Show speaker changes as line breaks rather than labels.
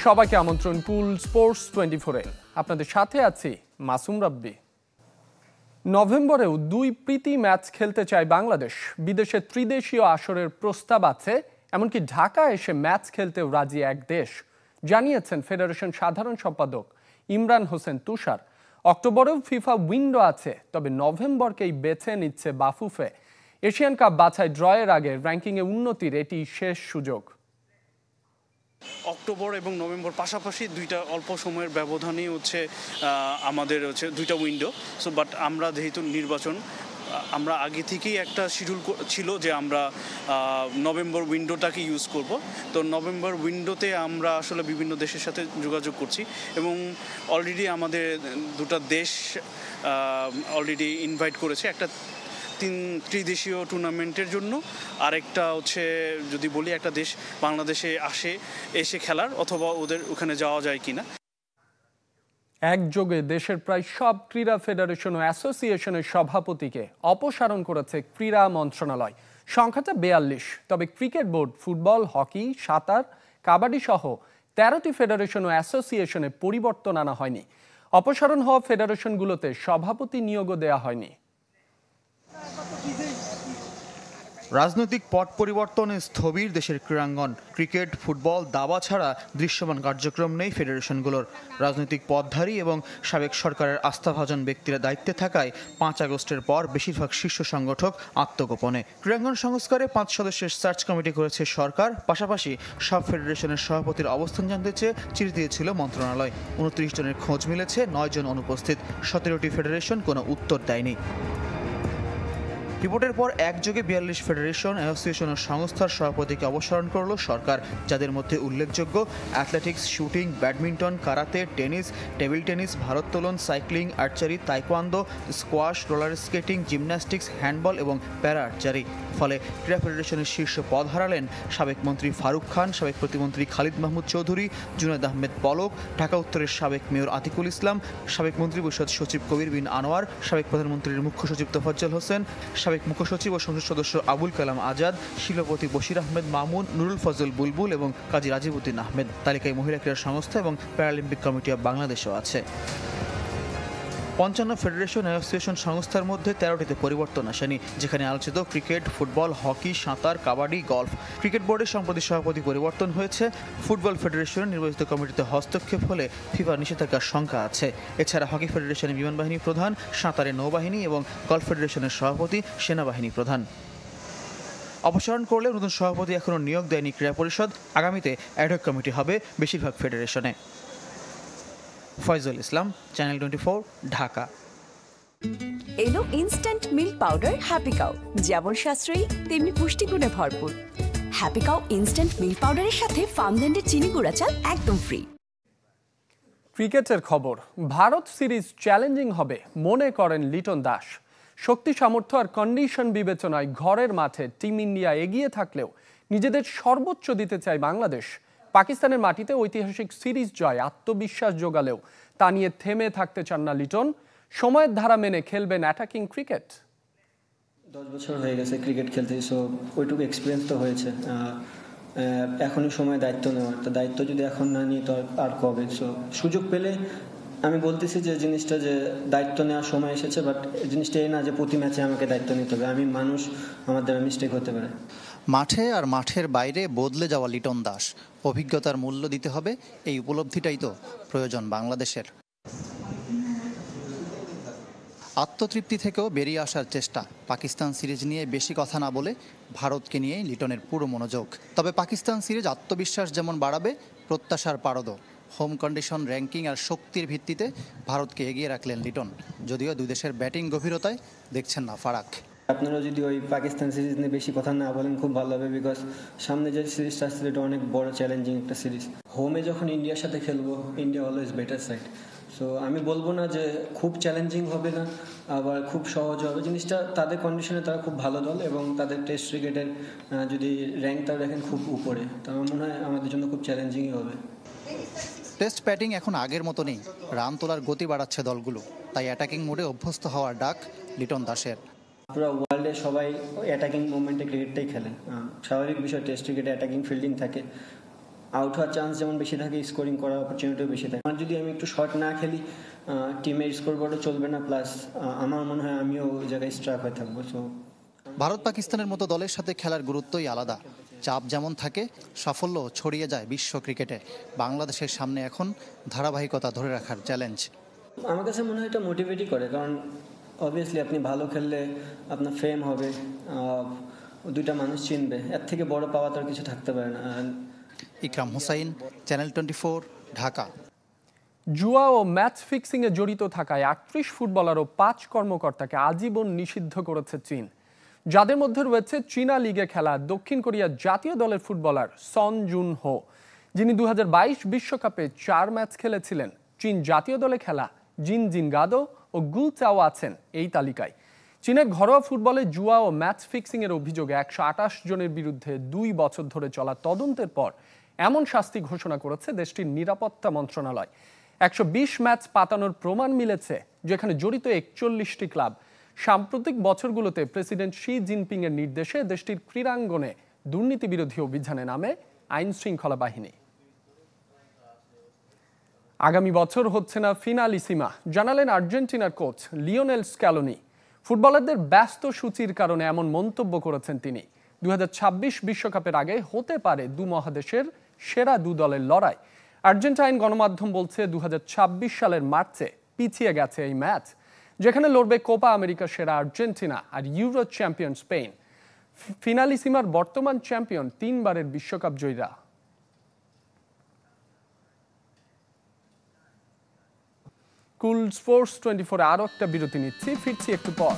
সবাইকে আমন্ত্রণ কুল স্পোর্টস 24-এ। আপনাদের সাথে আছি মাসুম রাব্বি। নভেম্বরেও 2 প্রীতি ম্যাচ খেলতে চায় বাংলাদেশ। বিদেশে ত্রিদেশীয় আসরের প্রস্তাব আছে, এমনকি ঢাকা এসে ম্যাচ খেলতেও রাজি এক দেশ, জানিয়েছেন ফেডারেশন সাধারণ সম্পাদক ইমরান হোসেন তুষার। অক্টোবরেও ফিফা উইন্ডো আছে, তবে নভেম্বরকেই বেছে নিচ্ছে বাফুফে। এশিয়ান কাপ বাছাই ড্রয়ের আগে র্যাঙ্কিংয়ে উন্নতির এটি শেষ সুযোগ।
অক্টোবর এবং নভেম্বর পাশাপাশি দুইটা অল্প সময়ের ব্যবধানেই আমাদের দুইটা উইন্ডো। সো বাট আমরা যেহেতু নির্বাচন, আমরা আগে থেকেই একটা শিডিউল ছিল যে আমরা নভেম্বর উইন্ডোটাকে ইউজ করব। তো নভেম্বর উইন্ডোতে আমরা আসলে বিভিন্ন দেশের সাথে যোগাযোগ করছি এবং অলরেডি আমাদের দুটো দেশ অলরেডি ইনভাইট করেছে একটা ত্রিদেশীয় টুর্নামেন্টের জন্য। আরেকটা যদি বলি একটা দেশ বাংলাদেশে এসে খেলার, অথবা ওদের ওখানে যাওয়া যায় কিনা।
একযোগে দেশের প্রায় সব ক্রীড়া ফেডারেশন ও অ্যাসোসিয়েশনের সভাপতিকে অপসারণ করেছে ক্রীড়া মন্ত্রণালয়। সংখ্যাটা 42, তবে ক্রিকেট বোর্ড, ফুটবল, হকি, সাঁতার, কাবাডি সহ 13টি ফেডারেশন ও অ্যাসোসিয়েশনে পরিবর্তন আনা হয়নি। অপসারণ হওয়া ফেডারেশনগুলোতে সভাপতি নিয়োগও দেওয়া হয়নি।
রাজনৈতিক পট পরিবর্তনে স্থবির দেশের ক্রীড়াঙ্গন। ক্রিকেট, ফুটবল, দাবা ছাড়া দৃশ্যমান কার্যক্রম নেই ফেডারেশনগুলোর। রাজনৈতিক পদধারী এবং সাবেক সরকারের আস্থাভাজন ব্যক্তিরা দায়িত্বে থাকায় 5 আগস্টের পর বেশিরভাগ শীর্ষ সংগঠক আত্মগোপনে। ক্রীড়াঙ্গন সংস্কারে 5 সদস্যের সার্চ কমিটি করেছে সরকার। পাশাপাশি সব ফেডারেশনের সভাপতির অবস্থান জানতে চেয়ে চিঠি দিয়েছিল মন্ত্রণালয়। 29 জনের খোঁজ মিলেছে, 9 জন অনুপস্থিত। 17টি ফেডারেশন কোনো উত্তর দেয়নি। রিপোর্টের পর একযোগে 42 ফেডারেশন, অ্যাসোসিয়েশন ও সংস্থার সভাপতিকে অপসারণ করল সরকার, যাদের মধ্যে উল্লেখযোগ্য athletics, shooting, badminton, karate, tennis, table tennis, ভারোত্তোলন, cycling, archery, taekwondo, squash, roller skating, gymnastics, handball এবং প্যারা আর্চারি। ফলে ক্রীড়া ফেডারেশনের শীর্ষ পদ হারালেন সাবেক মন্ত্রী ফারুক খান, সাবেক প্রতিমন্ত্রী খালিদ মাহমুদ চৌধুরী, জুনায়েদ আহমেদ পলক, ঢাকা উত্তরের সাবেক মেয়র আতিকুল ইসলাম, সাবেক মন্ত্রিপরিষদ সচিব কবির বিন আনোয়ার, সাবেক প্রধানমন্ত্রীর মুখ্য সচিব তোফাজ্জল হোসেন, সাবেক মুখ্য সচিব ও সংসদ সদস্য আবুল কালাম আজাদ, শিল্পপতি বশির আহমেদ মামুন, নুরুল ফজল বুলবুল এবং কাজী রাজিবউদ্দিন আহমেদ। তালিকায় মহিলা ক্রীড়া সংস্থা এবং প্যারালিম্পিক কমিটি অব বাংলাদেশও আছে। 55 ফেডারেশন, অ্যাসোসিয়েশন সংস্থার মধ্যে 13টিতে পরিবর্তন আসেনি, যেখানে আলোচিত ক্রিকেট, ফুটবল, হকি, সাঁতার, কাবাডি, গলফ। ক্রিকেট বোর্ডের সম্প্রতি সভাপতি পরিবর্তন হয়েছে। ফুটবল ফেডারেশনের নির্বাচিত কমিটিতে হস্তক্ষেপ হলে ফিফা নিষেধাজ্ঞার শঙ্কা আছে। এছাড়া হকি ফেডারেশনের বিমান বাহিনী প্রধান, সাঁতারে নৌবাহিনী এবং গলফ ফেডারেশনের সভাপতি সেনাবাহিনী প্রধান। অপসারণ করলে নতুন সভাপতি এখনও নিয়োগ দেয়নি ক্রীড়া পরিষদ। আগামীতে অ্যাডহক কমিটি হবে বেশিরভাগ ফেডারেশনে। ফয়জুল ইসলাম, চ্যানেল 24, ঢাকা।
এলো instant milk powder happy cow, যেমন সাশ্রয়ী তেমনি পুষ্টিগুণে ভরপুর। হ্যাপি কাউ ইনস্ট্যান্ট মিল্ক পাউডারের সাথে ফার্মল্যান্ডের চিনি গুঁড়া চাল একদম ফ্রি।
ক্রিকেটের খবর, ভারত সিরিজ চ্যালেঞ্জিং হবে মনে করেন লিটন দাস। শক্তি, সামর্থ্য আর কন্ডিশন বিবেচনায় ঘরের মাঠে টিম ইন্ডিয়া এগিয়ে থাকলেও নিজেদের সর্বোচ্চ দিতে চায় বাংলাদেশ। পাকিস্তানের মাটিতে ঐতিহাসিক সিরিজ জয় আত্মবিশ্বাস যোগালেও তা নিয়ে থেমে থাকতে চান না লিটন। সময়ের ধারা মেনে খেলবেন অ্যাটাকিং ক্রিকেট।
10 বছর হয়ে গেছে ক্রিকেট খেলতে, সো ওইটুকু এক্সপিরিয়েন্স তো হয়েছে। এখনই সময় দায়িত্ব নেওয়ার, তো দায়িত্ব যদি এখন না নিই তো আর কবে। সো সুযোগ পেলে আমি বলতেছি যে জিনিসটা যে দায়িত্ব নেওয়ার সময় এসেছে, বাট জিনিসটা এই না যে প্রতি ম্যাচে আমাকে দায়িত্ব নিতে হবে। আমি মানুষ, আমার দ্বারা মিস্টেক হতে পারে।
মাঠে আর মাঠের বাইরে বদলে যাওয়া লিটন দাস। অভিজ্ঞতার মূল্য দিতে হবে, এই উপলব্ধিটাই তো প্রয়োজন বাংলাদেশের। আত্মতৃপ্তি থেকেও বেরিয়ে আসার চেষ্টা। পাকিস্তান সিরিজ নিয়ে বেশি কথা না বলে ভারতকে নিয়েই লিটনের পুরো মনোযোগ। তবে পাকিস্তান সিরিজ আত্মবিশ্বাস যেমন বাড়াবে, প্রত্যাশার পারদও। হোম কন্ডিশন, র্যাঙ্কিং আর শক্তির ভিত্তিতে ভারতকে এগিয়ে রাখলেন লিটন। যদিও দুই দেশের ব্যাটিং গভীরতায় দেখছেন না ফারাক।
আপনারা যদি ওই পাকিস্তান সিরিজ নিয়ে বেশি কথা না বলেন খুব ভালো হবে, বিকজ সামনে যে সিরিজটা আসছে এটা অনেক বড় চ্যালেঞ্জিং একটা সিরিজ। হোমে যখন ইন্ডিয়ার সাথে খেলবো, India always better side. So আমি বলবো না যে খুব চ্যালেঞ্জিং হবে না, আবার খুব সহজ হবে। জিনিসটা তাদের কন্ডিশনে তারা খুব ভালো দল এবং তাদের টেস্ট ক্রিকেটের যদি র্যাঙ্কটা দেখেন খুব উপরে, তো আমার মনে হয় আমাদের জন্য খুব চ্যালেঞ্জিংই হবে।
টেস্ট ব্যাটিং এখন আগের মতো নেই, রান তোলার গতি বাড়াচ্ছে দলগুলো, তাই অ্যাটাকিং মোডে অভ্যস্ত হওয়ার ডাক লিটন দাসের।
পুরো ওয়ার্ল্ডে সবাই অ্যাটাকিং মুভমেন্টে ক্রিকেটটাই খেলেন, স্বাভাবিক বিষয়। টেস্ট ক্রিকেটে অ্যাটাকিং ফিল্ডিং থাকে, আউট হওয়ার চান্স যেমন বেশি থাকে, স্কোরিং করার অপরচুনিটিও বেশি থাকে। আর যদি আমি একটু শর্ট না খেলি, টিমের স্কোরবোর্ডও চলবে না, প্লাস আমার মনে হয় আমিও ওই জায়গায় স্ট্রাক হয়ে থাকবো। সো
ভারত পাকিস্তানের মতো দলের সাথে খেলার গুরুত্বই আলাদা। চাপ যেমন থাকে, সাফল্য ছড়িয়ে যায় বিশ্ব ক্রিকেটে। বাংলাদেশের সামনে এখন ধারাবাহিকতা ধরে রাখার চ্যালেঞ্জ।
আমার কাছে মনে হয় এটা মোটিভেটই করে, কারণ অবভিয়াসলি আপনি ভালো খেললে আপনার ফেম হবে, দুইটা মানুষ চিনবে, এর থেকে বড় পাওয়া তো আর কিছু থাকতে পারে না।
ইকরাম হুসাইন, চ্যানেল 24, ঢাকা।
জুয়া ও ম্যাচ ফিক্সিংয়ে জড়িত থাকায় 38 ফুটবলার ও 5 কর্মকর্তাকে আজীবন নিষিদ্ধ করেছে চীন, যাদের মধ্যে রয়েছে চীনা লিগে খেলা দক্ষিণ কোরিয়ার জাতীয় দলের ফুটবলার সন জুন হো, যিনি 2022 বিশ্বকাপে 4 ম্যাচ খেলেছিলেন। চীন জাতীয় দলে খেলা জিন জিনগাদো ও গু চাও আছেন এই তালিকায়। চীনের ঘরোয়া ফুটবলে জুয়া ও ম্যাচ ফিক্সিংয়ের অভিযোগে 128 জনের বিরুদ্ধে 2 বছর ধরে চলা তদন্তের পর এমন শাস্তি ঘোষণা করেছে দেশটির নিরাপত্তা মন্ত্রণালয়। 120 ম্যাচ পাতানোর প্রমাণ মিলেছে, যেখানে জড়িত 41টি ক্লাব। সাম্প্রতিক বছরগুলোতে প্রেসিডেন্ট শি জিনপিং এর নির্দেশে দেশটির ক্রীড়াঙ্গনে দুর্নীতি বিরোধী অভিযানে নামে আইন শৃঙ্খলা বাহিনী। আগামী বছর হচ্ছে না ফিনালিসিমা, জানালেন আর্জেন্টিনার কোচ লিওনেল স্ক্যালোনি। ফুটবলারদের ব্যস্ত সূচির কারণে এমন মন্তব্য করেছেন তিনি। 2026 বিশ্বকাপের আগে হতে পারে দু মহাদেশের সেরা দু দলের লড়াই। আর্জেন্টাইন গণমাধ্যম বলছে 2026 সালের মার্চে পিছিয়ে গেছে এই ম্যাচ, যেখানে লড়বে কোপা আমেরিকা সেরা আর্জেন্টিনা আর ইউরো চ্যাম্পিয়ন স্পেন। ফিনালিসিমার বর্তমান চ্যাম্পিয়ন 3 বারের বিশ্বকাপ জয়ীরা। কুল স্পোর্টস 24 আরো একটা বিরতি নিচ্ছি, ফিরছি একটু পর।